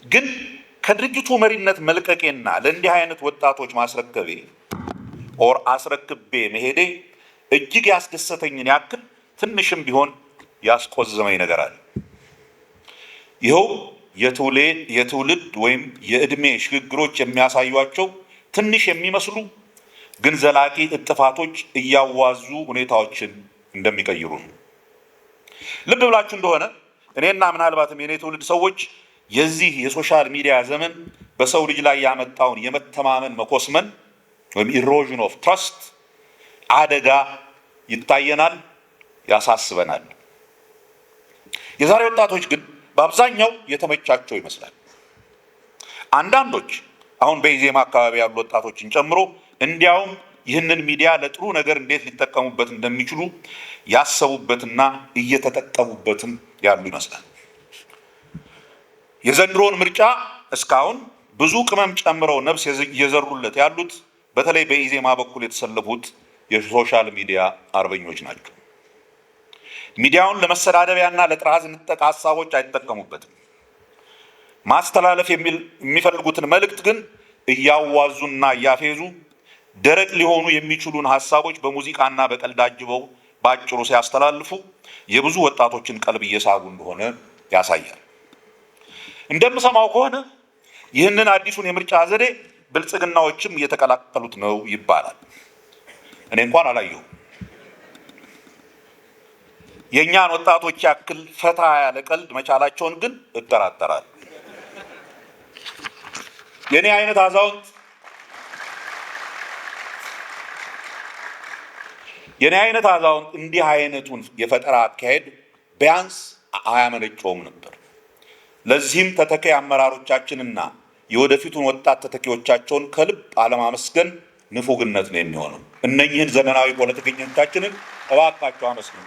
ግን ከድርጅቱ መሪነት መልቀቄና ለእንዲህ አይነት ወጣቶች ማስረከቤ ኦር አስረክቤ መሄዴ እጅግ ያስደሰተኝን ያክል ትንሽም ቢሆን ያስቆዘመኝ ነገር አለ። ይኸው የትውልድ ወይም የእድሜ ሽግግሮች የሚያሳዩቸው ትንሽ የሚመስሉ ግን ዘላቂ እጥፋቶች እያዋዙ ሁኔታዎችን እንደሚቀይሩ ነው። ልብ ብላችሁ እንደሆነ እኔና ምናልባትም የኔ ትውልድ ሰዎች የዚህ የሶሻል ሚዲያ ዘመን በሰው ልጅ ላይ ያመጣውን የመተማመን መኮስመን ወይም ኢሮዥን ኦፍ ትረስት አደጋ ይታየናል፣ ያሳስበናል። የዛሬ ወጣቶች ግን በአብዛኛው የተመቻቸው ይመስላል። አንዳንዶች አሁን በኢዜማ አካባቢ ያሉ ወጣቶችን ጨምሮ እንዲያውም ይህንን ሚዲያ ለጥሩ ነገር እንዴት ሊጠቀሙበት እንደሚችሉ ያሰቡበትና እየተጠቀሙበትም ያሉ ይመስላል። የዘንድሮውን ምርጫ እስካሁን ብዙ ቅመም ጨምረው ነፍስ እየዘሩለት ያሉት በተለይ በኢዜማ በኩል የተሰለፉት የሶሻል ሚዲያ አርበኞች ናቸው። ሚዲያውን ለመሰዳደቢያና ለጥራዝ ንጠቅ ሀሳቦች አይጠቀሙበትም። ማስተላለፍ የሚፈልጉትን መልእክት ግን እያዋዙና እያፌዙ ደረቅ ሊሆኑ የሚችሉን ሀሳቦች በሙዚቃና በቀልድ አጅበው በአጭሩ ሲያስተላልፉ የብዙ ወጣቶችን ቀልብ እየሳቡ እንደሆነ ያሳያል። እንደምሰማው ከሆነ ይህንን አዲሱን የምርጫ ዘዴ ብልጽግናዎችም እየተቀላቀሉት ነው ይባላል። እኔ እንኳን አላየሁም። የእኛን ወጣቶች ያክል ፈታ ያለ ቀልድ መቻላቸውን ግን እጠራጠራለሁ። የኔ አይነት አዛውንት እንዲህ አይነቱን የፈጠራ አካሄድ ቢያንስ አያመነጨውም ነበር። ለዚህም ተተኪ አመራሮቻችንና የወደፊቱን ወጣት ተተኪዎቻቸውን ከልብ አለማመስገን ንፉግነት ነው የሚሆነው። እነኚህን ዘመናዊ ፖለቲከኞቻችንን እባካቸው አመስግኑ።